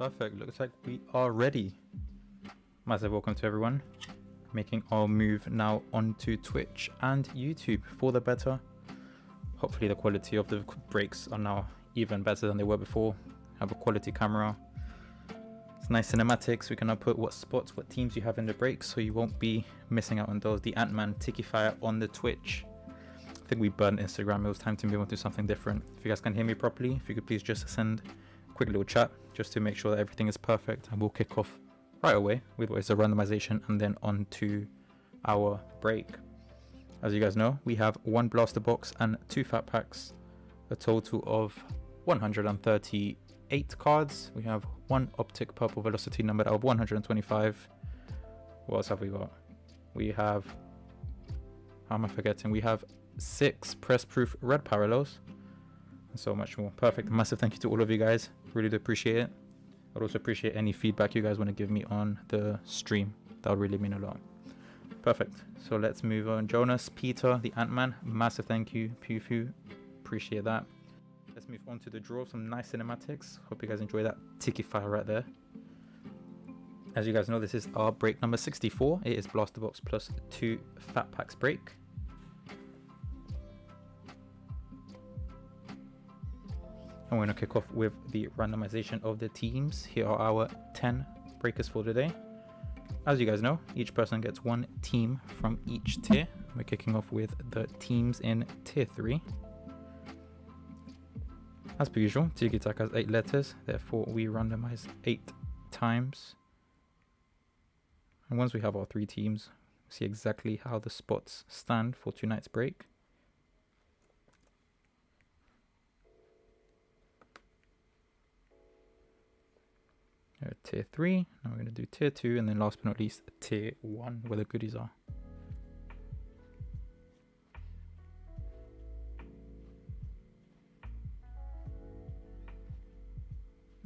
Perfect. Looks like we are ready. Massive welcome to everyone. Making our move now onto Twitch and YouTube for the better. Hopefully the quality of the breaks are now even better than they were before. Have a quality camera. It's nice cinematics. We can now put what spots, what teams you have in the breaks, so you won't be missing out on those. The Ant-Man Tiki Fire on the Twitch. I think we burned Instagram. It was time to move on to something different. If you guys can hear me properly, if you could please just send a quick little chat just to make sure that everything is perfect, and we'll kick off right away with what is a randomization and then on to our break. As you guys know, we have one blaster box and 2 fat packs, a total of 138 cards. We have one OPTIC purple velocity number out of 125. What else have we got? We have, how am I forgetting? We have 6 press proof red parallels and so much more. Perfect. Massive thank you to all of you guys. Really do appreciate it. I'd also appreciate any feedback you guys want to give me on the stream. That would really mean a lot. Perfect. So let's move on. Jonas, Peter, the Ant-Man, massive thank you. Pufu, appreciate that. Let's move on to the draw. Some nice cinematics. Hope you guys enjoy that Tiki Fire right there. As you guys know, this is our break number 64. It is blaster box plus 2 fat packs break. And we're going to kick off with the randomization of the teams. Here are our 10 breakers for today. As you guys know, each person gets one team from each tier. We're kicking off with the teams in tier 3. As per usual, Tiki Taka has 8 letters, therefore we randomize 8 times. And once we have our 3 teams, we'll see exactly how the spots stand for tonight's break. Tier 3, now we're going to do tier 2, and then last but not least tier 1 where the goodies are.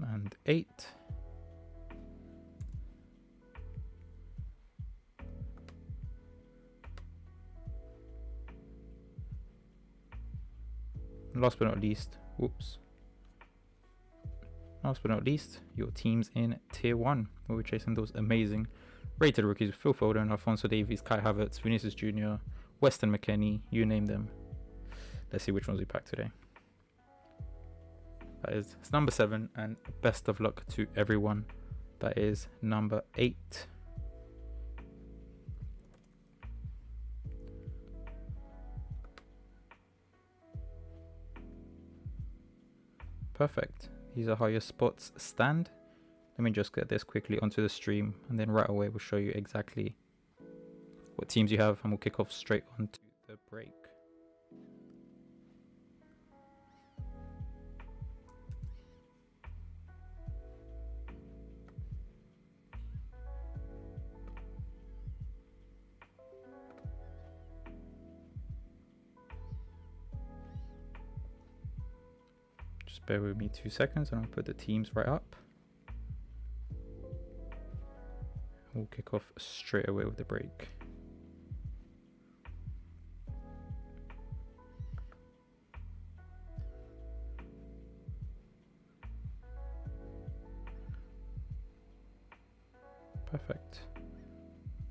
And 8. Last but not least, whoops. Last but not least, your teams in tier 1, where we're chasing those amazing rated rookies: Phil Foden, Alphonso Davies, Kai Havertz, Vinicius Jr., Weston McKennie, you name them. Let's see which ones we pack today. That is number 7, and best of luck to everyone. That is number 8. Perfect. These are how your spots stand. Let me just get this quickly onto the stream, and then right away we'll show you exactly what teams you have, and we'll kick off straight onto the break. Just bear with me 2 seconds and I'll put the teams right up. We'll kick off straight away with the break. Perfect.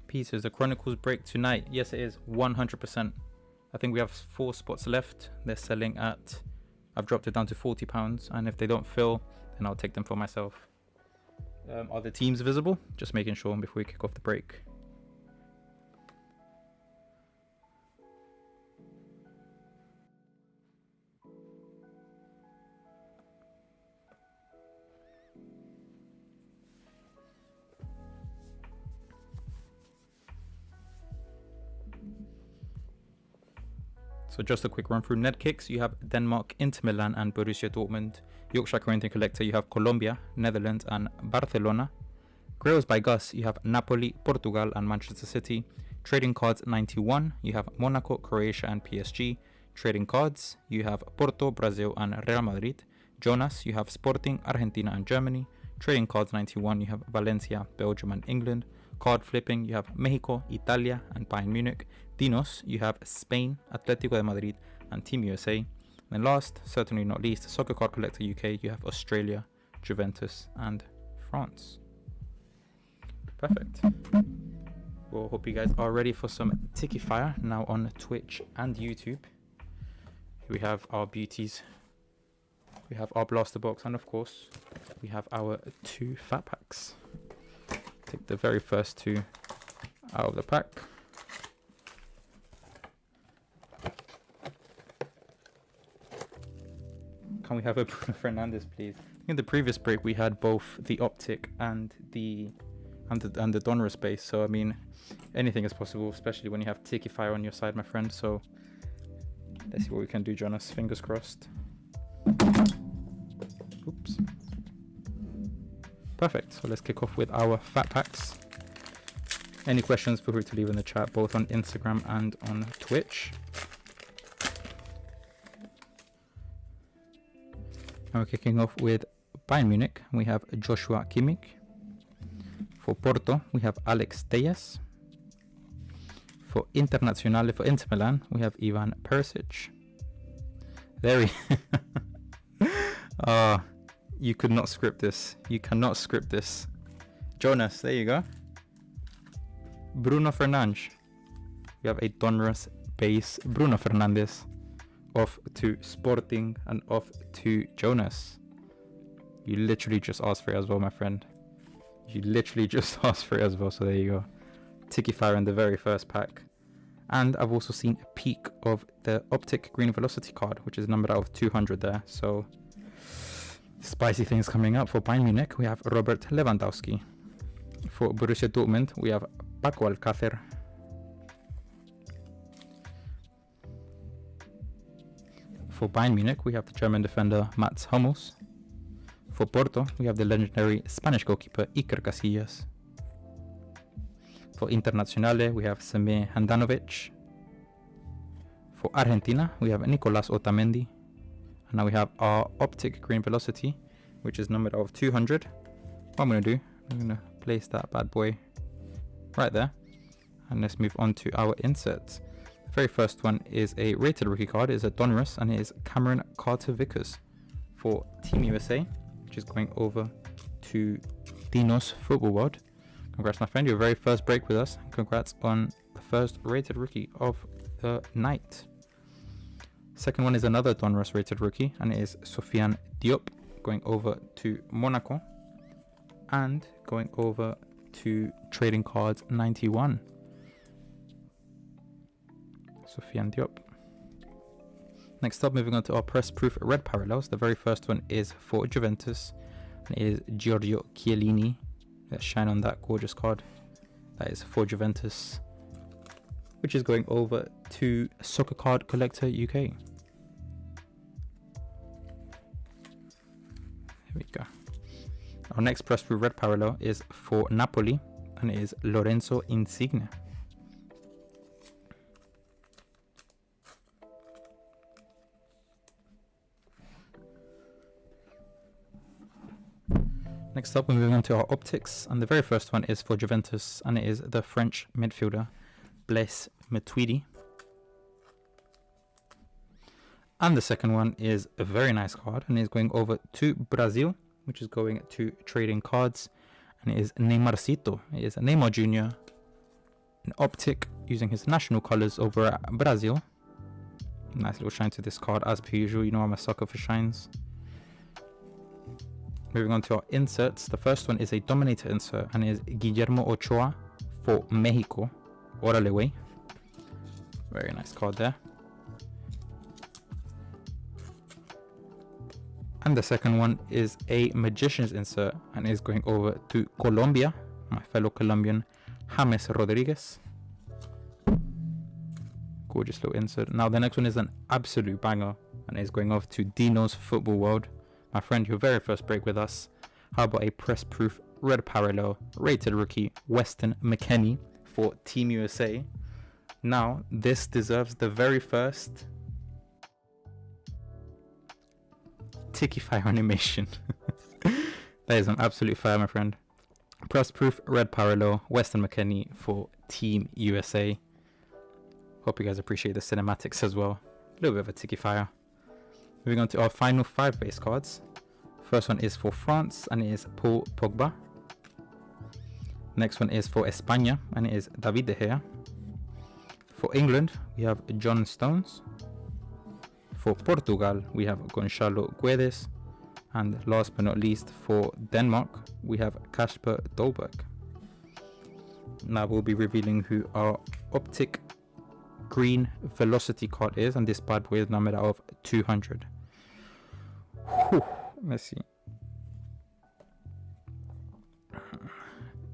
Peter, is the Chronicles break tonight? Yes, it is 100%. I think we have 4 spots left. They're selling at, I've dropped it down to £40, and if they don't fill, then I'll take them for myself. Are the teams visible? Just making sure before we kick off the break. So just a quick run through Ned Kicks. You have Denmark, Inter Milan and Borussia Dortmund. Yorkshire Corinthian Collector, you have Colombia, Netherlands and Barcelona. Grails by Gus, you have Napoli, Portugal and Manchester City. Trading Cards 91, you have Monaco, Croatia and PSG. Trading Cards, you have Porto, Brazil and Real Madrid. Jonas, you have Sporting, Argentina and Germany. Trading Cards 91, you have Valencia, Belgium and England. Card Flipping, you have Mexico, Italia and Bayern Munich. Dinos, you have Spain, Atletico de Madrid and Team USA. And last, certainly not least, Soccer Card Collector UK, you have Australia, Juventus and France. Perfect. Well, hope you guys are ready for some Tiki Fire now on Twitch and YouTube. Here we have our beauties. We have our blaster box, and of course, we have our 2 fat packs. Take the very first 2 out of the pack. Can we have a Bruno Fernandes, please? In the previous break, we had both the OPTIC and the Donruss base. So I mean, anything is possible, especially when you have Tiki Fire on your side, my friend. So let's see what we can do, Jonas. Fingers crossed. Oops. Perfect. So let's kick off with our fat packs. Any questions, feel free to leave in the chat, both on Instagram and on Twitch. And we're kicking off with Bayern Munich. We have Joshua Kimmich. For Porto, we have Alex Telles. For Internazionale, for Inter Milan, we have Ivan Perisic. There we you could not script this. You cannot script this. Jonas, there you go. Bruno Fernandes. We have a Donruss base Bruno Fernandes. Off to Sporting and off to Jonas. You literally just asked for it as well, my friend. You literally just asked for it as well, so there you go. Tiki Fire in the very first pack. And I've also seen a peek of the OPTIC Green Velocity card, which is numbered out of 200 there. So spicy things coming up. For Bayern Munich, we have Robert Lewandowski. For Borussia Dortmund, we have Paco Alcácer. For Bayern Munich, we have the German defender Mats Hummels. For Porto, we have the legendary Spanish goalkeeper Iker Casillas. For Internazionale, we have Semir Handanovic. For Argentina, we have Nicolas Otamendi. And now we have our OPTIC Green Velocity, which is numbered out of 200. What I'm going to do, I'm going to place that bad boy right there. And let's move on to our inserts. The very first one is a rated rookie card. It's a Donruss, and it is Cameron Carter-Vickers for Team USA, which is going over to Dino's Football World. Congrats, my friend, your very first break with us. Congrats on the first rated rookie of the night. Second one is another Donruss rated rookie, and it is Sofiane Diop going over to Monaco and going over to Trading Cards 91. Sofiane Diop. Next up, moving on to our press proof red parallels. The very first one is for Juventus, and it is Giorgio Chiellini. Let's shine on that gorgeous card. That is for Juventus, which is going over to Soccer Card Collector UK. Here we go. Our next press proof red parallel is for Napoli, and it is Lorenzo Insigne. Next up, we're moving on to our optics, and the very first one is for Juventus, and it is the French midfielder Blaise Matuidi. And the second one is a very nice card, and it is going over to Brazil, which is going to Trading Cards, and it is Neymarcito. It is Neymar Jr., an optic using his national colors over at Brazil. Nice little shine to this card as per usual. You know I'm a sucker for shines. Moving on to our inserts. The first one is a Dominator insert, and it is Guillermo Ochoa for Mexico. Orale way. Very nice card there. And the second one is a Magician's insert, and it is going over to Colombia, my fellow Colombian James Rodriguez. Gorgeous little insert. Now the next one is an absolute banger, and it is going off to Dino's Football World. My friend, your very first break with us. How about a press proof red parallel rated rookie Weston McKennie for Team USA? Now this deserves the very first Tiki Fire animation. That is an absolute fire, my friend. Press proof red parallel Weston McKennie for Team USA. Hope you guys appreciate the cinematics as well. A little bit of a Tiki Fire. Moving on to our final 5 base cards. First one is for France, and it is Paul Pogba. Next one is for España, and it is David De Gea. For England, we have John Stones. For Portugal, we have Gonçalo Guedes. And last but not least, for Denmark, we have Kasper Dolberg. Now we'll be revealing who our OPTIC green velocity card is, and this bad boy is numbered out of 200. Whew. Let's see.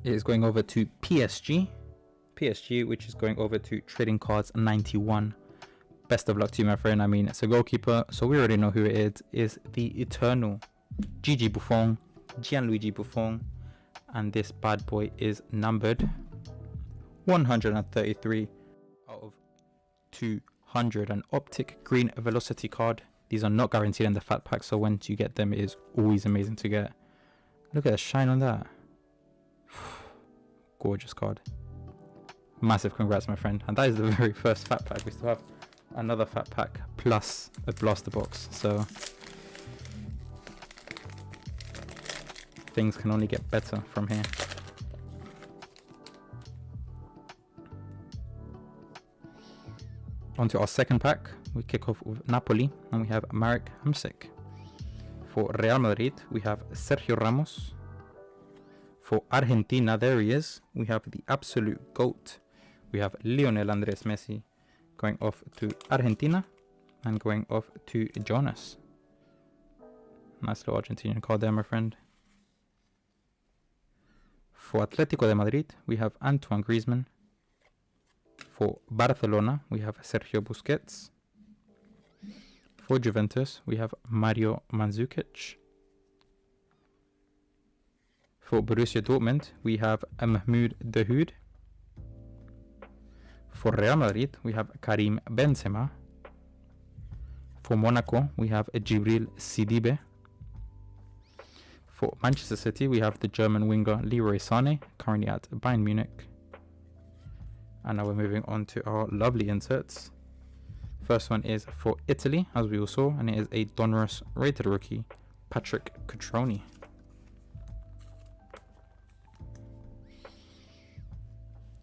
It is going over to PSG, which is going over to Trading Cards 91. Best of luck to you, my friend. I mean, it's a goalkeeper, so we already know who it is the eternal Gianluigi Buffon, and this bad boy is numbered 133 out of 200. An OPTIC green velocity card. These are not guaranteed in the fat pack, so once you get them, it is always amazing to get. Look at the shine on that. Gorgeous card. Massive congrats, my friend. And that is the very first fat pack. We still have another fat pack plus a blaster box, so things can only get better from here. On to our second pack. We kick off with Napoli, and we have Marek Hamsik. For Real Madrid, we have Sergio Ramos. For Argentina, there he is. We have the absolute GOAT. We have Lionel Andres Messi going off to Argentina and going off to Jonas. Nice little Argentinian card there, my friend. For Atletico de Madrid, we have Antoine Griezmann. For Barcelona, we have Sergio Busquets. For Juventus, we have Mario Mandzukic. For Borussia Dortmund, we have Mahmoud Dahoud. For Real Madrid, we have Karim Benzema. For Monaco, we have Djibril Sidibe. For Manchester City, we have the German winger Leroy Sané, currently at Bayern Munich. And now we're moving on to our lovely inserts. First one is for Italy, as we all saw, and it is a Donruss rated rookie, Patrick Cutrone.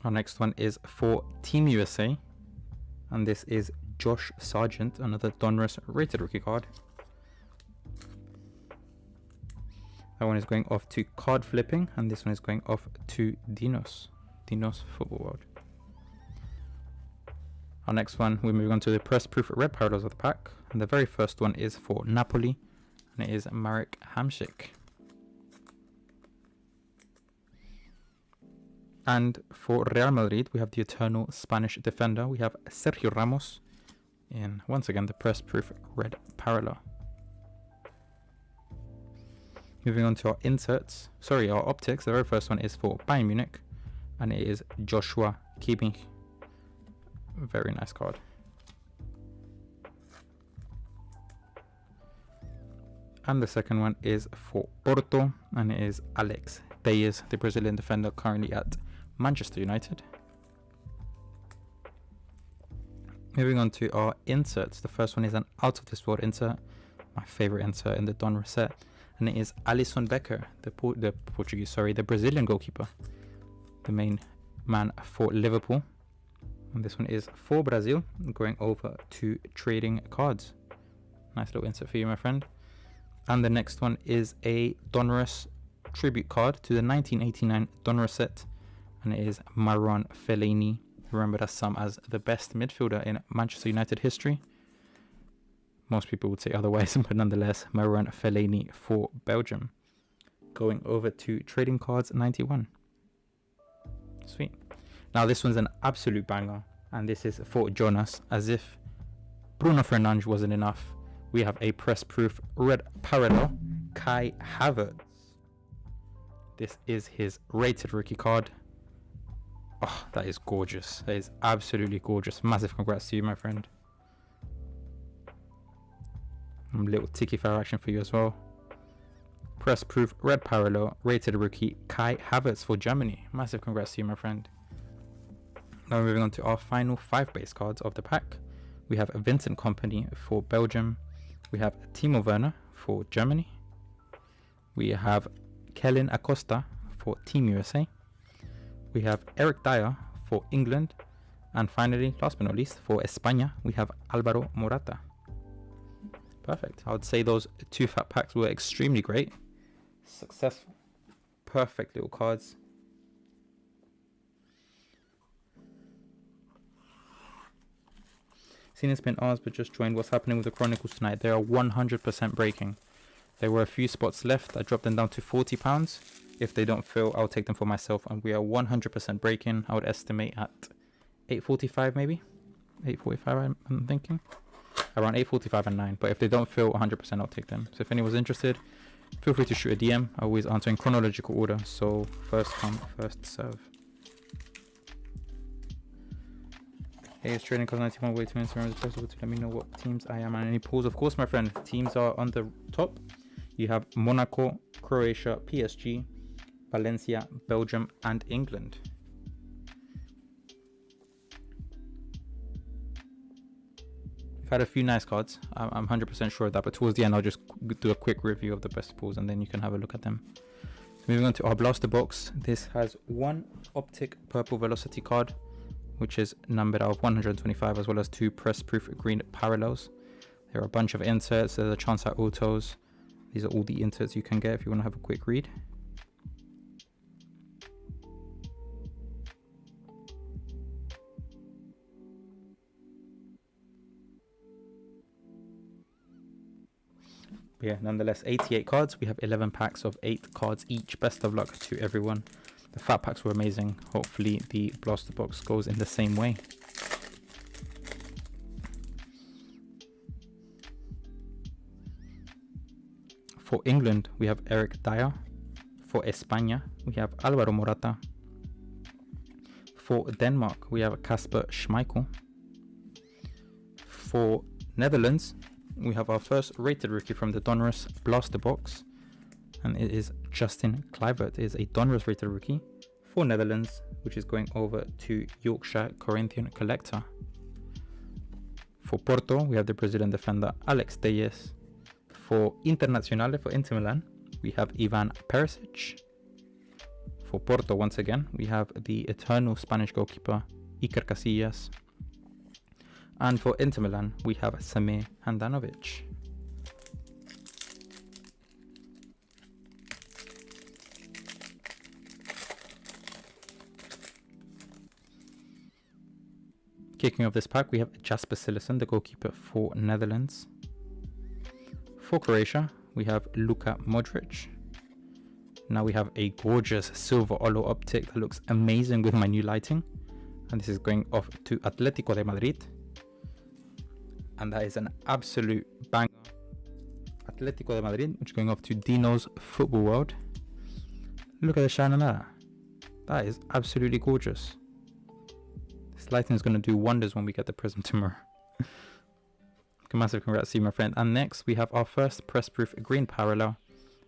Our next one is for Team USA, and this is Josh Sargent, another Donruss rated rookie card. That one is going off to Card Flipping, and this one is going off to Dinos Football World. Our next one, we're moving on to the press proof red parallels of the pack, and the very first one is for Napoli, and it is Marek Hamsik. And for Real Madrid, we have the eternal Spanish defender. We have Sergio Ramos in, once again, the press proof red parallel. Moving on to our inserts, our optics. The very first one is for Bayern Munich, and it is Joshua Kimmich. Very nice card. And the second one is for Porto, and it is Alex Telles, the Brazilian defender currently at Manchester United. Moving on to our inserts. The first one is an out of this world insert, my favorite insert in the Donruss set, and it is Alisson Becker, the Brazilian goalkeeper, the main man for Liverpool. And this one is for Brazil, going over to Trading Cards. Nice little insert for you, my friend. And the next one is a Donruss tribute card to the 1989 Donruss set, and it is Marouane Fellaini, remembered as some as the best midfielder in Manchester United history. Most people would say otherwise, but nonetheless, Marouane Fellaini for Belgium, going over to Trading Cards 91. Sweet. Now this one's an absolute banger, and this is for Jonas. As if Bruno Fernandes wasn't enough, we have a press proof red parallel, Kai Havertz. This is his rated rookie card. Oh, that is gorgeous. That is absolutely gorgeous. Massive congrats to you, my friend. A little Tiki Fire action for you as well. Press proof red parallel, rated rookie Kai Havertz for Germany. Massive congrats to you, my friend. Now we're moving on to our final 5 base cards of the pack. We have Vincent Kompany for Belgium. We have Timo Werner for Germany. We have Kellen Acosta for Team USA. we have Eric Dyer for England. And finally, last but not least, for España, we have Álvaro Morata. Perfect. I would say those 2 fat packs were extremely great. Successful. Perfect little cards. Seen it's been ours, but just joined. What's happening with the Chronicles tonight? They are 100% breaking. There were a few spots left. I dropped them down to £40. If they don't fill, I'll take them for myself. And we are 100% breaking. I would estimate at 8:45 maybe. 8:45 I'm thinking. Around 8:45 and 9. But if they don't fill 100%, I'll take them. So if anyone's interested, feel free to shoot a DM. I always answer in chronological order. So first come, first serve. Hey, it's trading cause 91 way to Instagram. Is it possible to let me know what teams I am and any pools? Of course, my friend. Teams are on the top. You have Monaco, Croatia, PSG, Valencia, Belgium, and England. We've had a few nice cards. I'm 100% sure of that. But towards the end, I'll just do a quick review of the best pools, and then you can have a look at them. So moving on to our blaster box. This has one OPTIC purple velocity card, which is numbered out of 125, as well as 2 press-proof green parallels. There are a bunch of inserts. There's a chance at autos. These are all the inserts you can get if you want to have a quick read. But yeah, nonetheless, 88 cards. We have 11 packs of 8 cards each. Best of luck to everyone. The fat packs were amazing. Hopefully the blaster box goes in the same way. For England, we have Eric Dyer. For España, we have Álvaro Morata. For Denmark, we have Kasper Schmeichel. For Netherlands, we have our first rated rookie from the Donruss blaster box. And it is Justin Kluivert. It is a Donruss rated rookie for Netherlands, which is going over to Yorkshire Corinthian Collector. For Porto, we have the Brazilian defender Alex Telles. For Internazionale, for Inter Milan, we have Ivan Perisic. For Porto, once again, we have the eternal Spanish goalkeeper Iker Casillas. And for Inter Milan, we have Samir Handanovic. Kicking off this pack, we have Jasper Cillessen, the goalkeeper for Netherlands. For Croatia, we have Luka Modric. Now we have a gorgeous silver Olo OPTIC that looks amazing with my new lighting. And this is going off to Atletico de Madrid. And that is an absolute banger. Atletico de Madrid, which is going off to Dino's Football World. Look at the shine on that. That is absolutely gorgeous. This lighting is going to do wonders when we get the prism tomorrow. Massive congrats to you, my friend. And next we have our first press proof green parallel,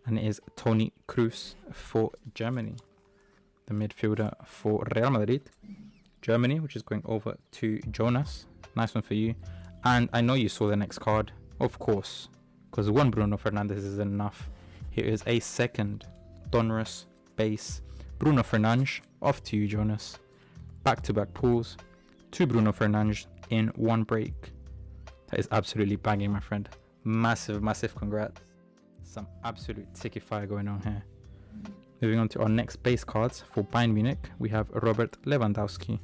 and it is Toni Kroos for Germany, the midfielder for Real Madrid. Germany, which is going over to Jonas. Nice one for you. And I know you saw the next card, of course, because one Bruno Fernandes is enough. Here is a second Donruss base Bruno Fernandes. Off to you, Jonas. Back-to-back pulls, 2 Bruno Fernandes in 1 break. That is absolutely banging, my friend. Massive, massive congrats. Some absolute ticky fire going on here. Moving on to our next base cards. For Bayern Munich, we have Robert Lewandowski.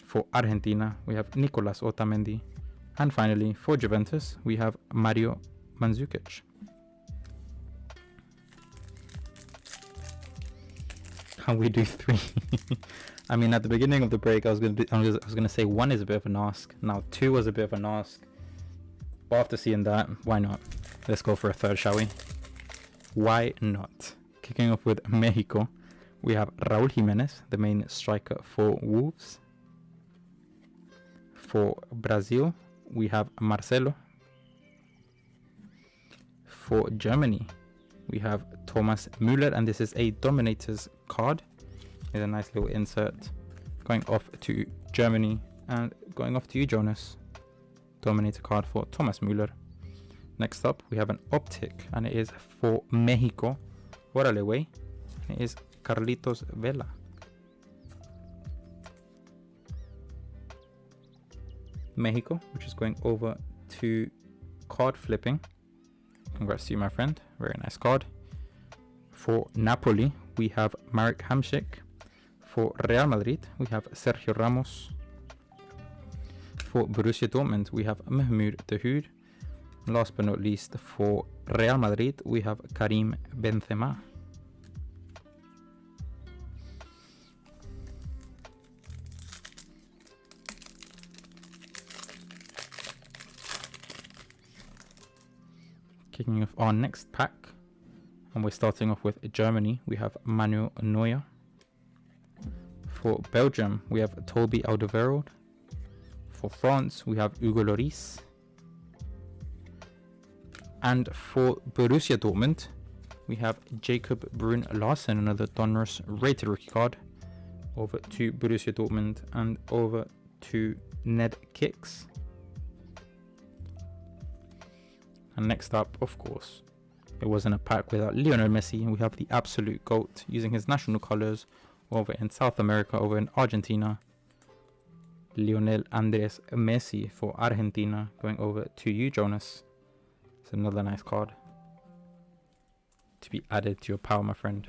For Argentina, we have Nicolas Otamendi. And finally, for Juventus, we have Mario Mandzukic. Can we do 3? I mean, at the beginning of the break, I was gonna say 1 is a bit of an ask. Now 2 was a bit of an ask. But after seeing that, why not? Let's go for a 3rd, shall we? Why not? Kicking off with Mexico, we have Raúl Jiménez, the main striker for Wolves. For Brazil, we have Marcelo. For Germany, we have Thomas Müller, and this is a Dominators card. With a nice little insert. Going off to Germany, and going off to you, Jonas. Dominator card for Thomas Müller. Next up, we have an OPTIC, and it is for Mexico. Órale, way. It is Carlitos Vela. Mexico, which is going over to card flipping. Congrats to you, my friend. Very nice card. For Napoli, we have Marek Hamšík. For Real Madrid, we have Sergio Ramos. For Borussia Dortmund, we have Mahmoud Dahoud. Last but not least, for Real Madrid, we have Karim Benzema. Kicking off our next pack, and we're starting off with Germany. We have Manuel Neuer. For Belgium, we have Toby Alderweireld. For France, we have Hugo Lloris. And for Borussia Dortmund, we have Jacob Brun Larsen, another Donruss rated rookie card. Over to Borussia Dortmund and over to Ned Kicks. And next up, of course, it wasn't a pack without Lionel Messi, and we have the absolute GOAT using his national colors over in South America, over in Argentina. Lionel Andres Messi for Argentina, going over to you, Jonas. It's another nice card to be added to your pile, my friend.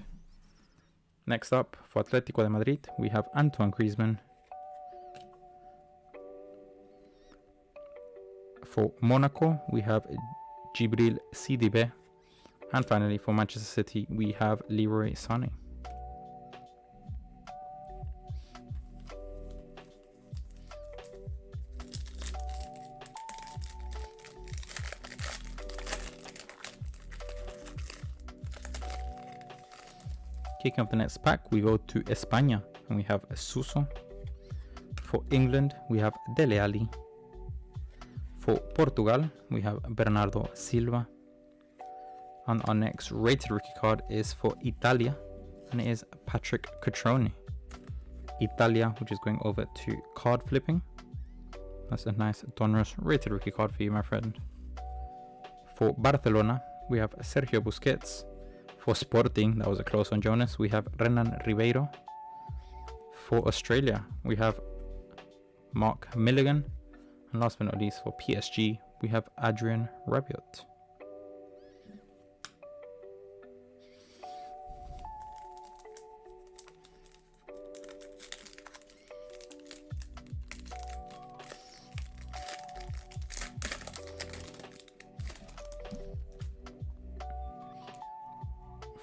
Next up, for Atletico de Madrid, we have Antoine Griezmann. For Monaco, we have Djibril Sidibe. And finally, for Manchester City, we have Leroy Sané. Kicking up the next pack, we go to España, and we have Suso. For England, we have Dele Alli. For Portugal, we have Bernardo Silva. And our next rated rookie card is for Italia, and it is Patrick Cutrone. Italia, which is going over to card flipping. That's a nice Donruss rated rookie card for you, my friend. For Barcelona, we have Sergio Busquets. For Sporting, that was a close one, Jonas, we have Renan Ribeiro. For Australia, we have Mark Milligan. And last but not least, for PSG, we have Adrien Rabiot.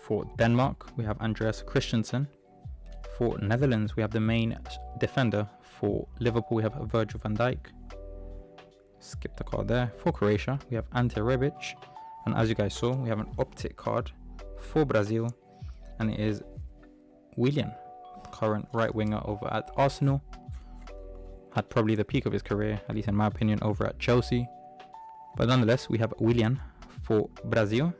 For Denmark, we have Andreas Christensen. For Netherlands, we have the main defender. For Liverpool, we have Virgil van Dijk. Skip the card there. For Croatia, we have Ante Rebic. And as you guys saw, we have an OPTIC card for Brazil. And it is Willian, current right winger over at Arsenal. Had probably the peak of his career, at least in my opinion, over at Chelsea. But nonetheless, we have Willian for Brazil.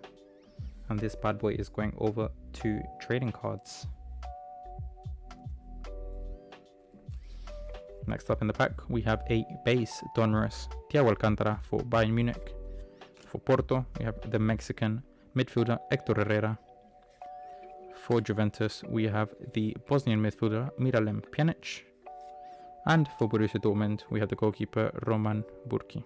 And this bad boy is going over to trading cards. Next up in the pack, we have a base Donruss Thiago Alcantara for Bayern Munich. For Porto, we have the Mexican midfielder Hector Herrera. For Juventus, we have the Bosnian midfielder Miralem Pjanic. And for Borussia Dortmund, we have the goalkeeper Roman Burki.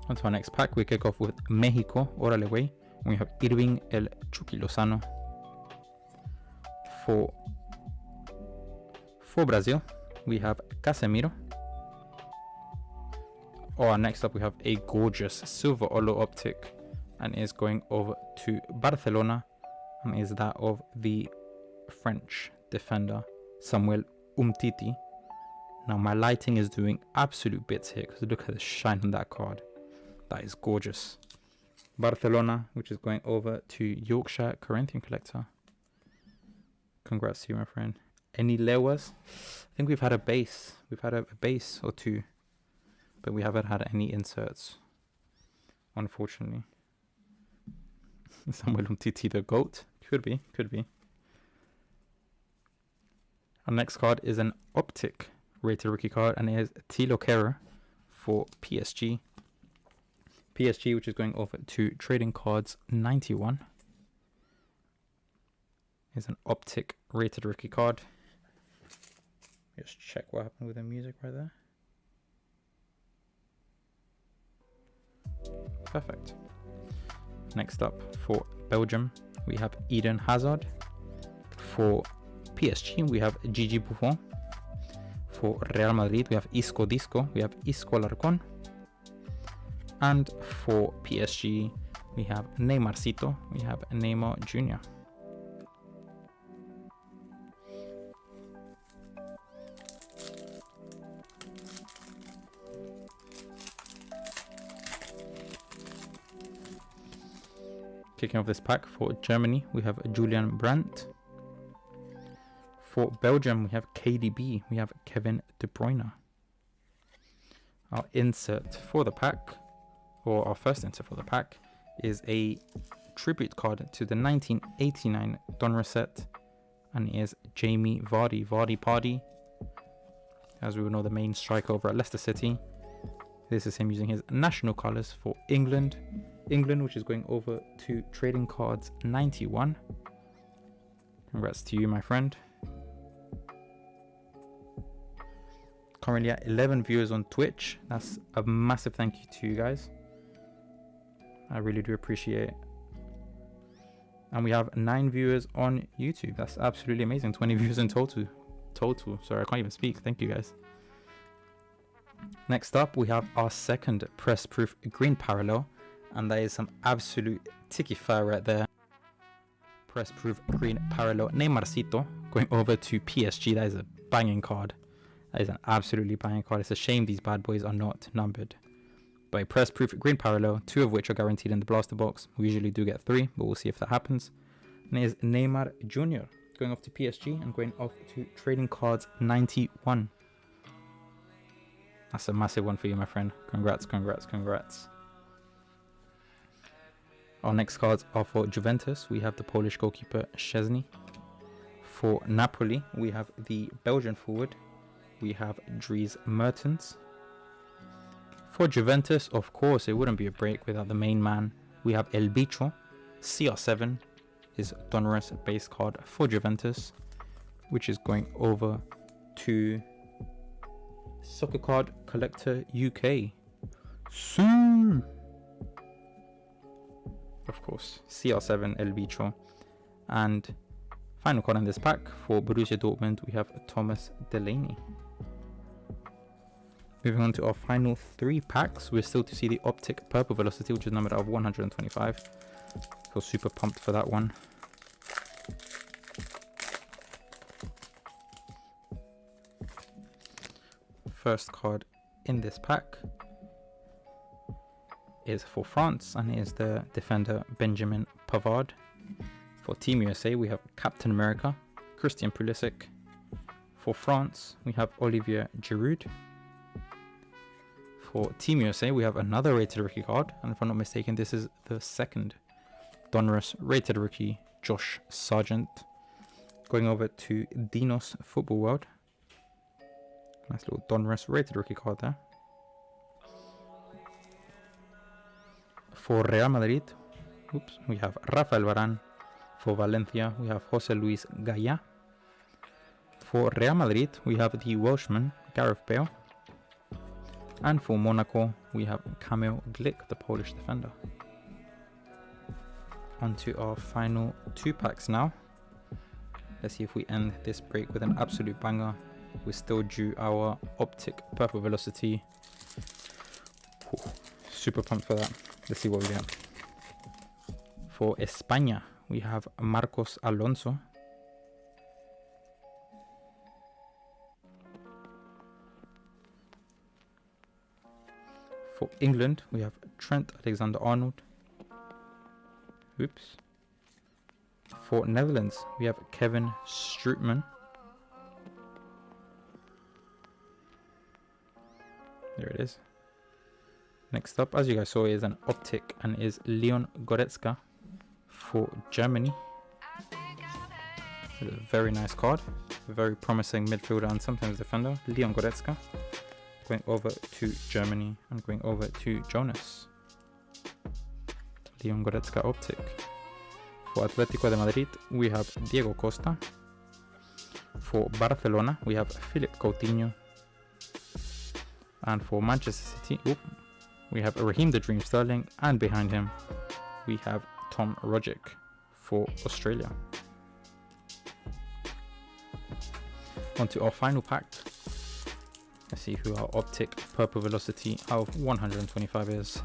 On to our next pack, we kick off with Mexico, Órale Güey. We have Irving El Chucky Lozano. For Brazil, we have Casemiro. Next up we have a gorgeous silver Olo OPTIC, and is going over to Barcelona, and is that of the French defender Samuel Umtiti. Now my lighting is doing absolute bits here because look at the shine on that card. That is gorgeous. Barcelona, which is going over to Yorkshire Corinthian Collector. Congrats to you, my friend. Any Lewas? I think we've had a base. We've had a base or two, but we haven't had any inserts, unfortunately. Samuel Umtiti, the GOAT. Could be. Our next card is an OPTIC rated rookie card, and it is Thilo Kehrer for PSG. PSG, which is going over to Trading Cards 91, is an OPTIC rated rookie card. Just check what happened with the music right there. Perfect. Next up, for Belgium, we have Eden Hazard. For PSG, we have Gigi Buffon. For Real Madrid, we have Isco Disco, we have Isco Larcon. And for PSG, we have Neymarcito, we have Neymar Jr. Kicking off this pack, for Germany, we have Julian Brandt. For Belgium, we have KDB, we have Kevin De Bruyne. Our insert for the pack, or our first insert for the pack, is a tribute card to the 1989 Donruss set, and it is Jamie Vardy, Vardy Party. As we all know, the main striker over at Leicester City. This is him using his national colours for England, which is going over to Trading Cards 91. Congrats to you, my friend. Currently at 11 viewers on Twitch. That's a massive thank you to you guys. I really do appreciate it. And we have 9 viewers on YouTube. That's absolutely amazing. 20 viewers in total. Sorry, I can't even speak. Thank you guys. Next up, we have our second press proof green parallel. And that is some absolute ticky fire right there. Press proof green parallel Neymarcito going over to PSG. That is a banging card. That is an absolutely banging card. It's a shame these bad boys are not numbered. But a press proof green parallel, 2 of which are guaranteed in the blaster box. We usually do get 3, but we'll see if that happens. And it is Neymar Jr. going off to PSG and going off to Trading Cards 91. That's a massive one for you, my friend. Congrats, congrats, congrats. Our next cards are for Juventus. We have the Polish goalkeeper Szczesny. For Napoli, we have the Belgian forward. We have Dries Mertens. For Juventus, of course, it wouldn't be a break without the main man. We have El Bicho, CR7, his Donruss base card for Juventus, which is going over to Soccer Card Collector UK. Sue! Of course, CR7 El Bicho. And final card in this pack, for Borussia Dortmund, we have Thomas Delaney. Moving on to our final 3 packs, we're still to see the OPTIC Purple Velocity, which is numbered out of 125. Feel super pumped for that one. First card in this pack is for France, and it is the defender Benjamin Pavard. For Team USA, we have Captain America, Christian Pulisic. For France, we have Olivier Giroud. For Team USA, we have another rated rookie card, and if I'm not mistaken, this is the second Donruss rated rookie, Josh Sargent, going over to Dinos Football World. Nice little Donruss rated rookie card there. For Real Madrid, we have Rafael Varane. For Valencia, we have Jose Luis Gaya. For Real Madrid, we have the Welshman, Gareth Bale. And for Monaco, we have Kamil Glik, the Polish defender. On to our final 2 packs now. Let's see if we end this break with an absolute banger. We're still due our OPTIC Purple Velocity. Ooh, super pumped for that. Let's see what we get. For España, we have Marcos Alonso. For England, we have Trent Alexander-Arnold. Oops. For Netherlands, we have Kevin Strootman. There it is. Next up, as you guys saw, is an OPTIC and is Leon Goretzka for Germany. It's a very nice card. A very promising midfielder and sometimes defender, Leon Goretzka. Going over to Germany and going over to Jonas. Leon Goretzka Optic. For Atletico de Madrid, we have Diego Costa. For Barcelona, we have Philip Coutinho. And for Manchester City, we have Raheem the Dream Sterling. And behind him, we have Tom Rogic for Australia. On to our final pack. Let's see who our Optic Purple Velocity out of 125 is.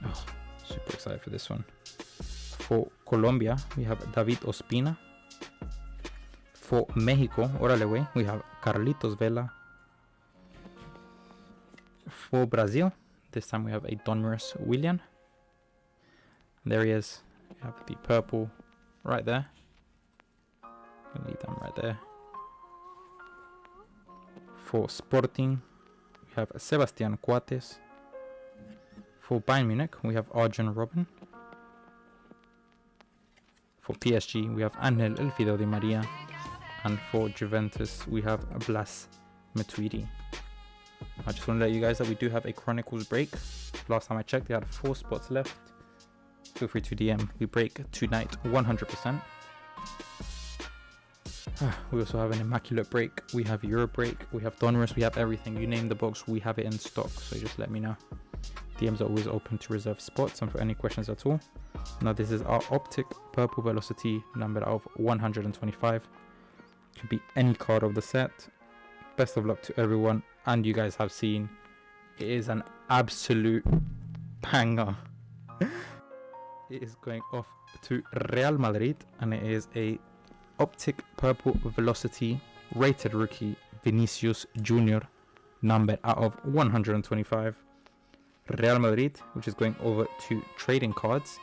Oh, super excited for this one. For Colombia, we have David Ospina. For Mexico, órale güey, we have Carlitos Vela. For Brazil, this time we have a Donruss Willian. There he is. We have the purple right there. We'll leave them right there. For Sporting, we have Sebastian Coates. For Bayern Munich, we have Arjen Robben. For PSG, we have Angel Elfido Di Maria. And for Juventus, we have Blas Matuidi. I just want to let you guys that we do have a Chronicles break. Last time I checked, they had 4 spots left. Feel free to DM. We break tonight 100%. We also have an immaculate break. We have Euro break. We have Donruss. We have everything. You name the box, we have it in stock. So just let me know. DMs are always open to reserve spots and for any questions at all. Now this is our Optic Purple Velocity number out of 125. Could be any card of the set. Best of luck to everyone. And you guys have seen it is an absolute banger. It is going off to Real Madrid and it is a Optic Purple Velocity rated rookie Vinicius Junior number out of 125. Real Madrid, which is going over to trading cards,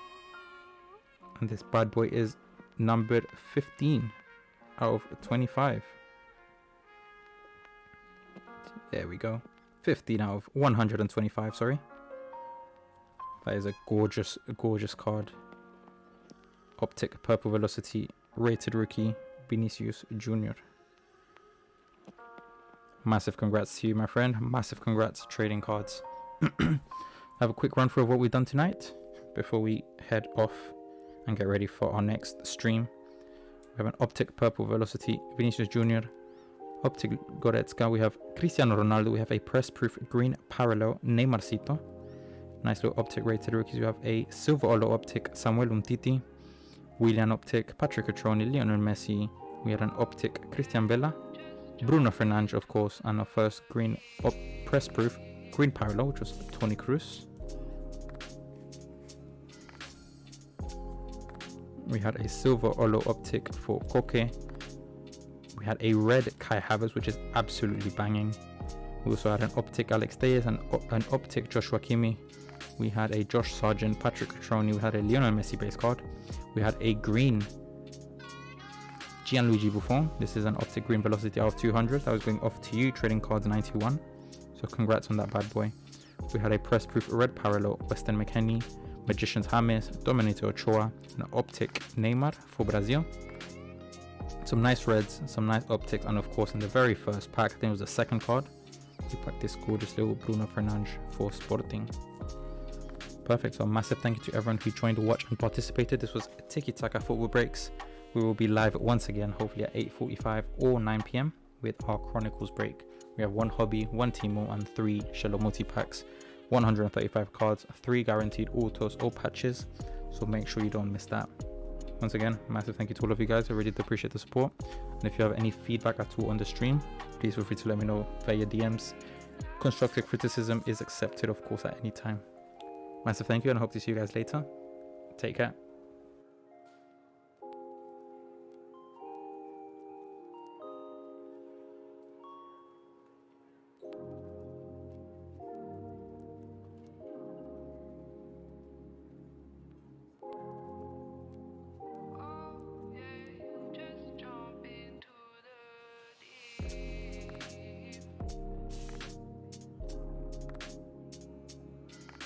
and this bad boy is numbered 15 out of 25. There we go, 15 out of 125, sorry. That is a gorgeous card. Optic Purple Velocity rated rookie Vinicius Junior. Massive congrats to you, my friend. Massive congrats, trading cards. Have a quick run through of what we've done tonight before we head off and get ready for our next stream. We have an Optic Purple Velocity Vinicius Junior. Optic Goretzka. We have Cristiano Ronaldo. We have a press proof green parallel Neymarcito. Nice little Optic rated rookies. We have a Silver Olo Optic Samuel Umtiti. Willian Optic Patrick Cutrone, Lionel Messi. We had an Optic Christian Vela. Bruno Fernandes, of course, and our first green press proof green parallel, which was Toni Kroos. We had a Silver Olo Optic for Koke. We had a red Kai Havertz, which is absolutely banging. We also had an Optic Alex Telles and an Optic Joshua Kimmich. We had a Josh Sargent, Patrick Cutrone. We had a Lionel Messi base card. We had a green Gianluigi Buffon. This is an Optic Green Velocity out of 200. That was going off to you, trading cards 91. So congrats on that bad boy. We had a press proof red parallel Weston McKennie, Magician's James, Dominator Ochoa, an Optic Neymar for Brazil. Some nice reds, some nice optics, and of course in the very first pack, I think it was the second card, we packed this gorgeous little Bruno Fernandes for Sporting. Perfect. So a massive thank you to everyone who joined, watched and participated. This was Tiki Taka Football Breaks. We will be live once again, hopefully at 8:45 or 9 PM with our Chronicles break. We have 1 hobby, 1 Teemo and 3 Shallow multi-packs, 135 cards, 3 guaranteed autos or patches. So make sure you don't miss that. Once again, massive thank you to all of you guys. I really do appreciate the support. And if you have any feedback at all on the stream, please feel free to let me know via DMs. Constructive criticism is accepted, of course, at any time. Massive thank you, and I hope to see you guys later. Take care.